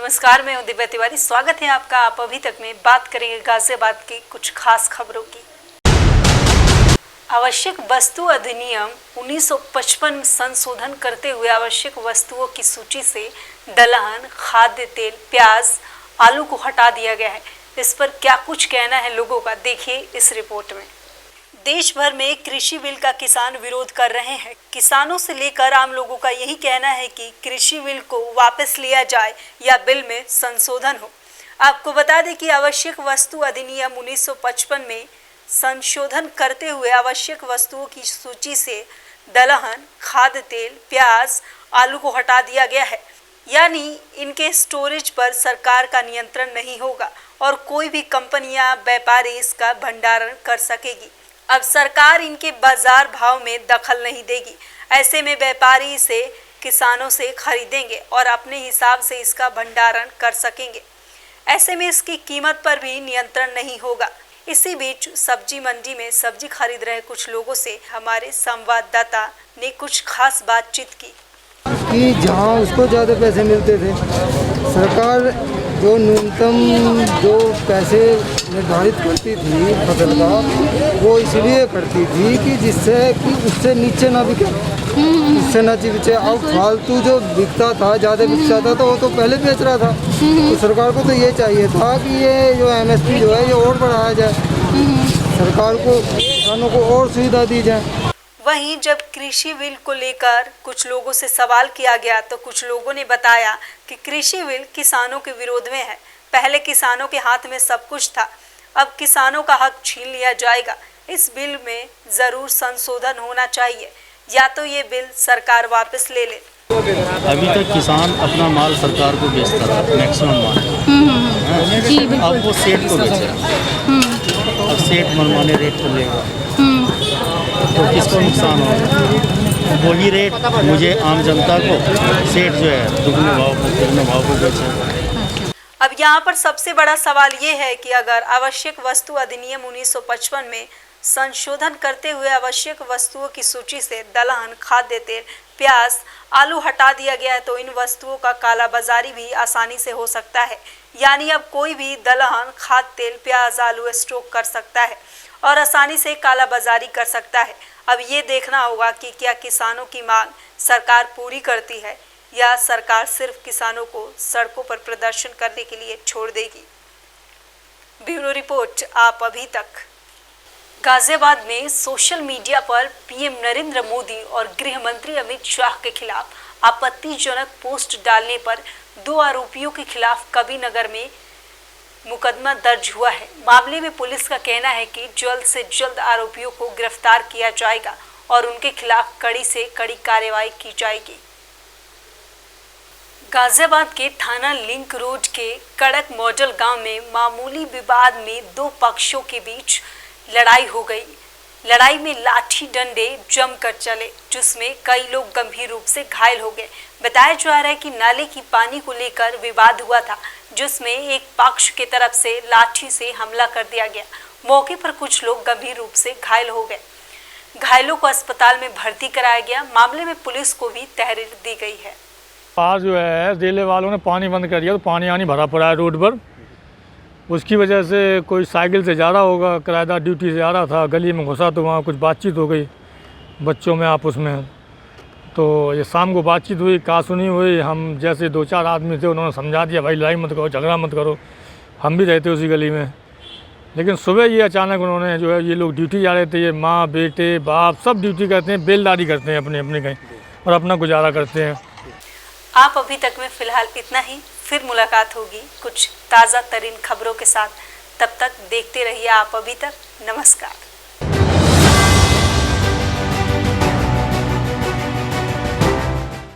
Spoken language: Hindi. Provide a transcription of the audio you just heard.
नमस्कार, मैं हूं दिव्या तिवारी। स्वागत है आपका। आप अभी तक में बात करेंगे गाजियाबाद की कुछ खास खबरों की। आवश्यक वस्तु अधिनियम 1955 में संशोधन करते हुए आवश्यक वस्तुओं की सूची से दलहन, खाद्य तेल, प्याज, आलू को हटा दिया गया है। इस पर क्या कुछ कहना है लोगों का, देखिए इस रिपोर्ट में। देश भर में कृषि बिल का किसान विरोध कर रहे हैं। किसानों से लेकर आम लोगों का यही कहना है कि कृषि बिल को वापस लिया जाए या बिल में संशोधन हो। आपको बता दें कि आवश्यक वस्तु अधिनियम 1955 में संशोधन करते हुए आवश्यक वस्तुओं की सूची से दलहन, खाद्य तेल, प्याज, आलू को हटा दिया गया है। यानी इनके स्टोरेज पर सरकार का नियंत्रण नहीं होगा और कोई भी कंपनी या व्यापारी इसका भंडारण कर सकेगी। अब सरकार इनके बाजार भाव में दखल नहीं देगी। ऐसे में व्यापारी इसे किसानों से खरीदेंगे और अपने हिसाब से इसका भंडारण कर सकेंगे। ऐसे में इसकी कीमत पर भी नियंत्रण नहीं होगा। इसी बीच सब्जी मंडी में सब्जी खरीद रहे कुछ लोगों से हमारे संवाददाता ने कुछ खास बातचीत की। कि जहाँ उसको ज़्यादा पैसे मिलते थे, सरकार जो न्यूनतम जो पैसे निर्धारित करती थी फसल का, वो इसलिए करती थी कि जिससे कि उससे नीचे ना बिके, उससे ना बिके। अब फालतू जो बिकता था, ज़्यादा बिकता था, तो वो तो पहले बेच रहा था। तो सरकार को तो ये चाहिए था कि ये जो MSP जो है ये और बढ़ाया जाए, सरकार को किसानों को और सुविधा दी जाए। वहीं जब कृषि बिल को लेकर कुछ लोगों से सवाल किया गया तो कुछ लोगों ने बताया कि कृषि बिल किसानों के विरोध में है। पहले किसानों के हाथ में सब कुछ था, अब किसानों का हक छीन लिया जाएगा। इस बिल में जरूर संशोधन होना चाहिए या तो ये बिल सरकार वापस ले ले। अभी तक किसान अपना माल सरकार को बेचता था, मैक्सिमम माल। अब वो सेठ को बेच रहा है। अब सेठ मनमाने रेट पर लेगा तो किसको नुकसान होगा? वही रेट मुझे आम जनता को सेठ जो है दुगने भाव को बेचे। अब यहाँ पर सबसे बड़ा सवाल ये है कि अगर आवश्यक वस्तु अधिनियम 1955 में संशोधन करते हुए आवश्यक वस्तुओं की सूची से दलहन, खाद्य तेल, प्याज, आलू हटा दिया गया है तो इन वस्तुओं का कालाबाजारी भी आसानी से हो सकता है। यानी अब कोई भी दलहन, खाद्य तेल, प्याज, आलू स्टॉक कर सकता है और आसानी से कालाबाजारी कर सकता है। अब ये देखना होगा कि क्या किसानों की मांग सरकार पूरी करती है या सरकार सिर्फ किसानों को सड़कों पर प्रदर्शन करने के लिए छोड़ देगी। ब्यूरो रिपोर्ट आप अभी तक। गाजियाबाद में सोशल मीडिया पर पीएम नरेंद्र मोदी और गृह मंत्री अमित शाह के खिलाफ आपत्तिजनक पोस्ट डालने पर 2 आरोपियों के खिलाफ कबीरनगर में मुकदमा दर्ज हुआ है। मामले में पुलिस का कहना है कि जल्द से जल्द आरोपियों को गिरफ्तार किया जाएगा और उनके खिलाफ कड़ी से कड़ी कार्रवाई की जाएगी। गाजियाबाद के थाना लिंक रोड के कड़क मॉडल गांव में मामूली विवाद में 2 पक्षों के बीच लड़ाई हो गई। लड़ाई में लाठी डंडे जमकर चले, जिसमें कई लोग गंभीर रूप से घायल हो गए। बताया जा रहा है कि नाले की पानी को लेकर विवाद हुआ था, जिसमें एक पक्ष की तरफ से लाठी से हमला कर दिया गया। मौके पर कुछ लोग गंभीर रूप से घायल हो गए। घायलों को अस्पताल में भर्ती कराया गया। मामले में पुलिस को भी तहरीर दी गई है। आज जो है जिले वालों ने पानी बंद कर दिया तो पानी आनी भरा पड़ा है रोड पर। उसकी वजह से कोई साइकिल से जा रहा होगा, किराएदार ड्यूटी से आ रहा था, गली में घुसा तो वहाँ कुछ बातचीत हो गई बच्चों में आपस में। तो ये शाम को बातचीत हुई, कहा सुनी हुई। हम जैसे 2-4 आदमी थे, उन्होंने समझा दिया भाई लड़ाई मत करो, झगड़ा मत करो। हम भी रहते उसी गली में। लेकिन सुबह ये अचानक उन्होंने जो है, ये लोग ड्यूटी जा रहे थे, ये माँ, बेटे, बाप सब ड्यूटी करते हैं, बेलदारी करते हैं अपने अपने कहीं और अपना गुजारा करते हैं। आप अभी तक में फिलहाल इतना ही। फिर मुलाकात होगी कुछ ताज़ा तरीन खबरों के साथ। तब तक देखते रहिए आप अभी तक। नमस्कार।